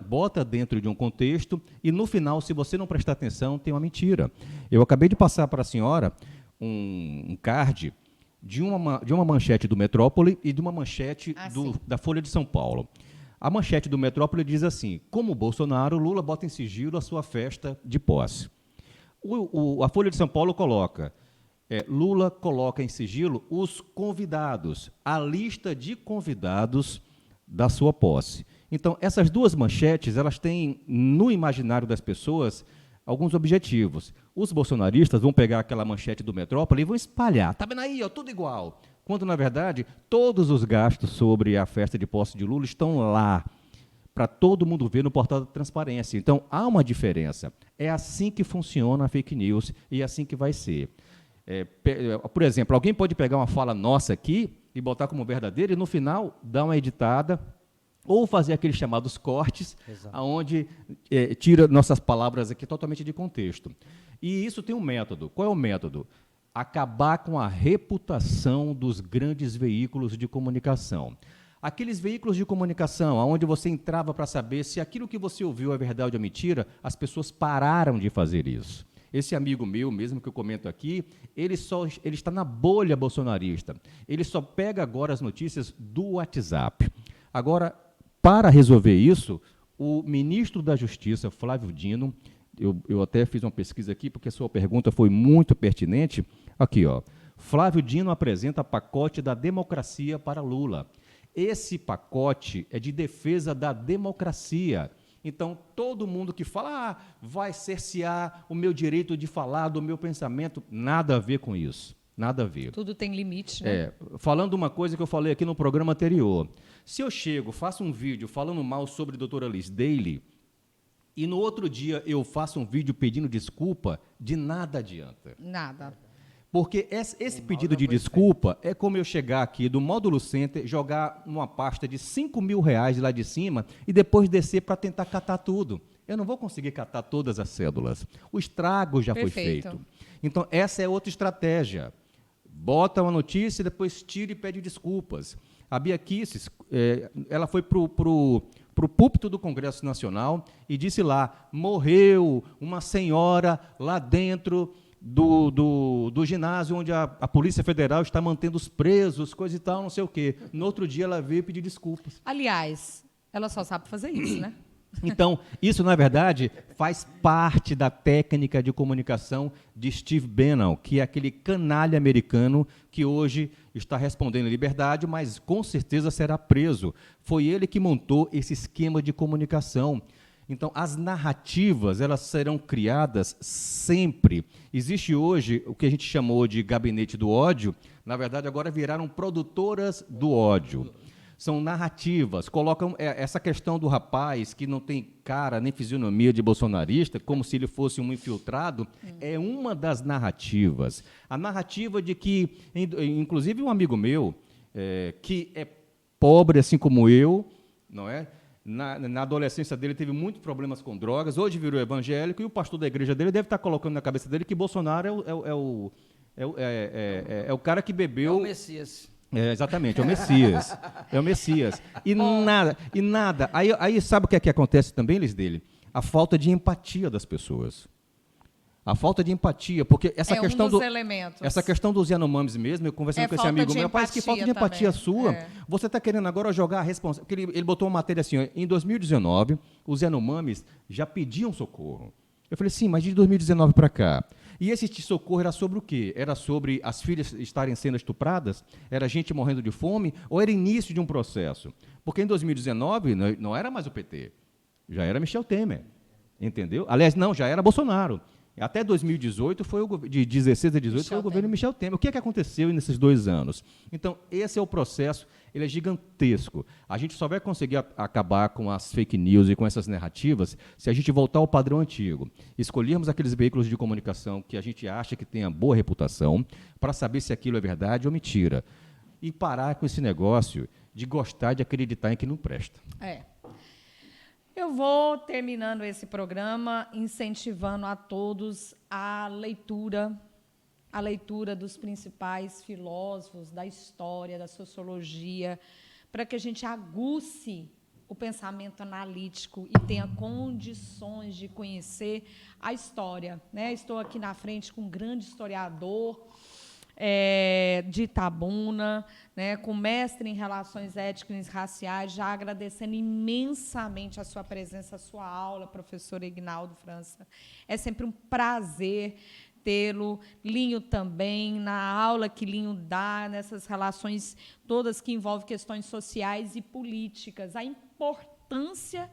bota dentro de um contexto e, no final, se você não prestar atenção, tem uma mentira. Eu acabei de passar para a senhora um card de uma manchete do Metrópole e de uma manchete da Folha de São Paulo. A manchete do Metrópole diz assim: como Bolsonaro, Lula bota em sigilo a sua festa de posse. A Folha de São Paulo coloca... Lula coloca em sigilo os convidados, a lista de convidados da sua posse. Então, essas duas manchetes, elas têm, no imaginário das pessoas, alguns objetivos. Os bolsonaristas vão pegar aquela manchete do Metrópole e vão espalhar. Está vendo aí, ó, tudo igual. Quando, na verdade, todos os gastos sobre a festa de posse de Lula estão lá, para todo mundo ver no portal da transparência. Então, há uma diferença. É assim que funciona a fake news e é assim que vai ser. Por exemplo, alguém pode pegar uma fala nossa aqui e botar como verdadeira e, no final, dar uma editada ou fazer aqueles chamados cortes, onde tira nossas palavras aqui totalmente de contexto. E isso tem um método. Qual é o método? Acabar com a reputação dos grandes veículos de comunicação. Aqueles veículos de comunicação, onde você entrava para saber se aquilo que você ouviu é verdade ou mentira, as pessoas pararam de fazer isso. Esse amigo meu, mesmo que eu comento aqui, ele está na bolha bolsonarista. Ele só pega agora as notícias do WhatsApp. Agora, para resolver isso, o ministro da Justiça, Flávio Dino, eu até fiz uma pesquisa aqui, porque a sua pergunta foi muito pertinente. Aqui, ó, Flávio Dino apresenta pacote da democracia para Lula. Esse pacote é de defesa da democracia. Então, todo mundo que fala, vai cercear o meu direito de falar do meu pensamento, nada a ver com isso, nada a ver. Tudo tem limite, né? Falando uma coisa que eu falei aqui no programa anterior, se eu chego, faço um vídeo falando mal sobre a doutora Liz Daily, e no outro dia eu faço um vídeo pedindo desculpa, de nada adianta. Nada. Porque esse pedido de desculpa é como eu chegar aqui do Módulo Center, jogar uma pasta de R$5.000 lá de cima e depois descer para tentar catar tudo. Eu não vou conseguir catar todas as cédulas. O estrago já foi feito. Então, essa é outra estratégia. Bota uma notícia, depois tira e pede desculpas. A Bia Kicis, ela foi para o púlpito do Congresso Nacional e disse lá, morreu uma senhora lá dentro do ginásio onde a Polícia Federal está mantendo os presos, coisa e tal, não sei o quê. No outro dia ela veio pedir desculpas. Aliás, ela só sabe fazer isso, né? Então, isso, na verdade, faz parte da técnica de comunicação de Steve Bannon, que é aquele canalha americano que hoje está respondendo em liberdade, mas com certeza será preso. Foi ele que montou esse esquema de comunicação. Então, as narrativas, elas serão criadas sempre. Existe hoje o que a gente chamou de gabinete do ódio, na verdade, agora viraram produtoras do ódio. São narrativas, colocam essa questão do rapaz que não tem cara nem fisionomia de bolsonarista, como se ele fosse um infiltrado, é uma das narrativas. A narrativa de que, inclusive um amigo meu, que é pobre assim como eu, não é? Na adolescência dele teve muitos problemas com drogas, hoje virou evangélico, e o pastor da igreja dele deve estar colocando na cabeça dele que Bolsonaro é o cara que bebeu... É o Messias. Exatamente, é o Messias. É o Messias. E nada. Aí sabe o que é que acontece também, Lisdele? A falta de empatia das pessoas. A falta de empatia, porque essa questão um dos elementos. Essa questão dos Yanomamis mesmo, eu conversando com esse amigo meu, rapaz, que falta de empatia também. Sua. Você está querendo agora jogar a responsabilidade. Porque ele botou uma matéria assim, ó, em 2019, os Yanomamis já pediam socorro. Eu falei, sim, mas de 2019 para cá. E esse socorro era sobre o quê? Era sobre as filhas estarem sendo estupradas? Era gente morrendo de fome? Ou era início de um processo? Porque em 2019 não era mais o PT, já era Michel Temer, entendeu? Aliás, não, já era Bolsonaro. Até 2018, de 16 a 18, foi o governo Michel Temer. O que é que aconteceu nesses 2 anos? Então, esse é o processo, ele é gigantesco. A gente só vai conseguir acabar com as fake news e com essas narrativas se a gente voltar ao padrão antigo. Escolhermos aqueles veículos de comunicação que a gente acha que tenham boa reputação, para saber se aquilo é verdade ou mentira. E parar com esse negócio de gostar de acreditar em que não presta. Eu vou terminando esse programa incentivando a todos a leitura dos principais filósofos da história, da sociologia, para que a gente aguce o pensamento analítico e tenha condições de conhecer a história, né? Estou aqui na frente com um grande historiador, de Itabuna, né, com mestre em Relações Étnicas e Raciais, já agradecendo imensamente a sua presença, a sua aula, professor Ignaldo França. É sempre um prazer tê-lo. Linho também, na aula que Linho dá, nessas relações todas que envolvem questões sociais e políticas, a importância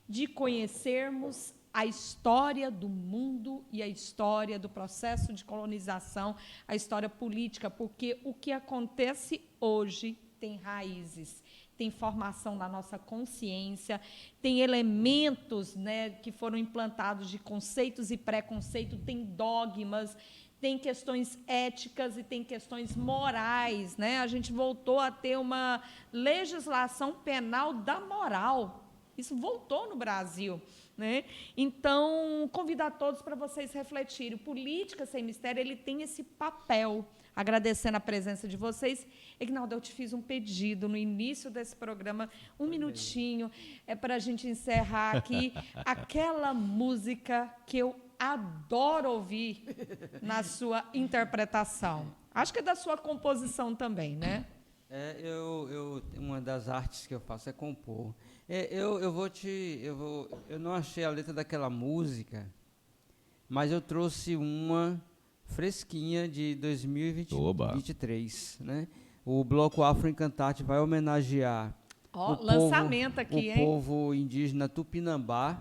de conhecermos a história do mundo e a história do processo de colonização, a história política, porque o que acontece hoje tem raízes, tem formação da nossa consciência, tem elementos, né, que foram implantados de conceitos e preconceitos, tem dogmas, tem questões éticas e tem questões morais, né? A gente voltou a ter uma legislação penal da moral. Isso voltou no Brasil, né? Então, convido a todos para vocês refletirem. O Política Sem Mistério, ele tem esse papel. Agradecendo a presença de vocês. Ignaldo, eu te fiz um pedido no início desse programa, um minutinho, para a gente encerrar aqui, aquela música que eu adoro ouvir na sua interpretação. Acho que é da sua composição também, né? Uma das artes que eu faço é compor. Eu não achei a letra daquela música, mas eu trouxe uma fresquinha de 2023, né? O Bloco Afro Encantarte vai homenagear o povo indígena Tupinambá,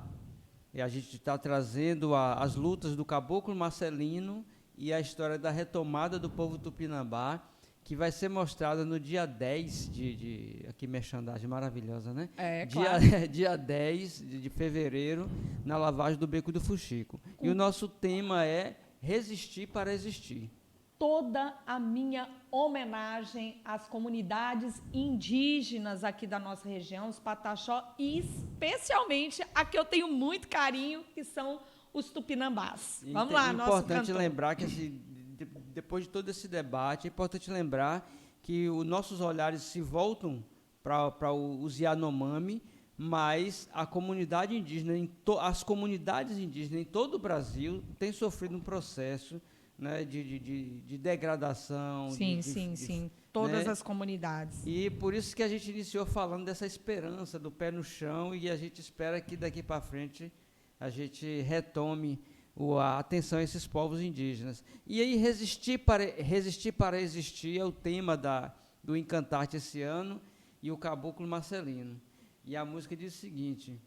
e a gente está trazendo as lutas do Caboclo Marcelino e a história da retomada do povo Tupinambá, que vai ser mostrada no dia 10 aqui, merchandising maravilhosa, né? Claro. Dia 10 de fevereiro, na lavagem do Beco do Fuxico. E o nosso tema é Resistir para Existir. Toda a minha homenagem às comunidades indígenas aqui da nossa região, os Pataxó, e especialmente a que eu tenho muito carinho, que são os Tupinambás. Vamos lá, nosso cantor. É importante lembrar que depois de todo esse debate, é importante lembrar que os nossos olhares se voltam para os Yanomami, mas a comunidade indígena, as comunidades indígenas em todo o Brasil têm sofrido um processo, né, de degradação. Sim. Todas, né, as comunidades. E por isso que a gente iniciou falando dessa esperança, do pé no chão, e a gente espera que daqui para frente a gente retome a atenção a esses povos indígenas. E aí, resistir para existir é o tema do Encantarte esse ano, e o Caboclo Marcelino. E a música diz o seguinte: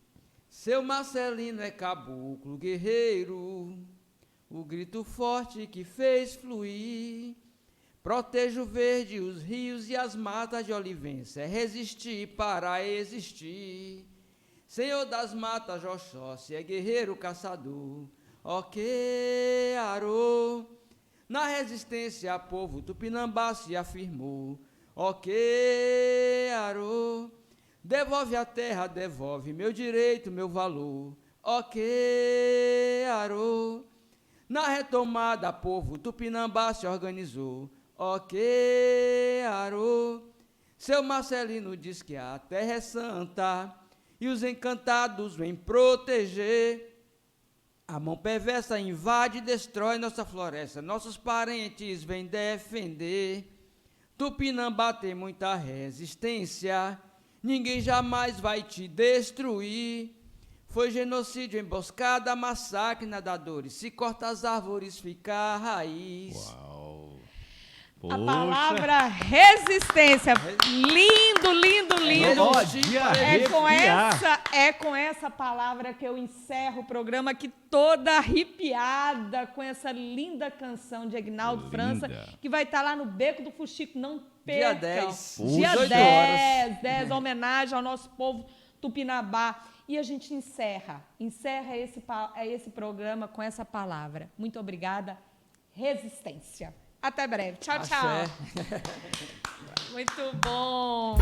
Seu Marcelino é caboclo guerreiro, o grito forte que fez fluir. Proteja o verde, os rios e as matas de Olivença, é resistir para existir. Senhor das matas, Oxóssi, é guerreiro caçador, ok, arô. Na resistência, povo Tupinambá se afirmou, ok, arô. Devolve a terra, devolve meu direito, meu valor, ok, arô. Na retomada, povo Tupinambá se organizou, ok, arô. Seu Marcelino diz que a terra é santa e os encantados vêm proteger. A mão perversa invade e destrói nossa floresta, nossos parentes vêm defender. Tupinambá tem muita resistência, ninguém jamais vai te destruir. Foi genocídio, emboscada, massacre, nadadores. Se corta as árvores, fica a raiz. Uau! A palavra resistência. Lindo, lindo, lindo. É com essa palavra que eu encerro o programa aqui toda arrepiada com essa linda canção de Aguinaldo França, que vai estar lá no Beco do Fuxico. Não percam. Dia 10. Dia 10, homenagem ao nosso povo Tupinambá. E a gente encerra esse programa com essa palavra. Muito obrigada. Resistência. Até breve. Tchau, tchau. Muito bom.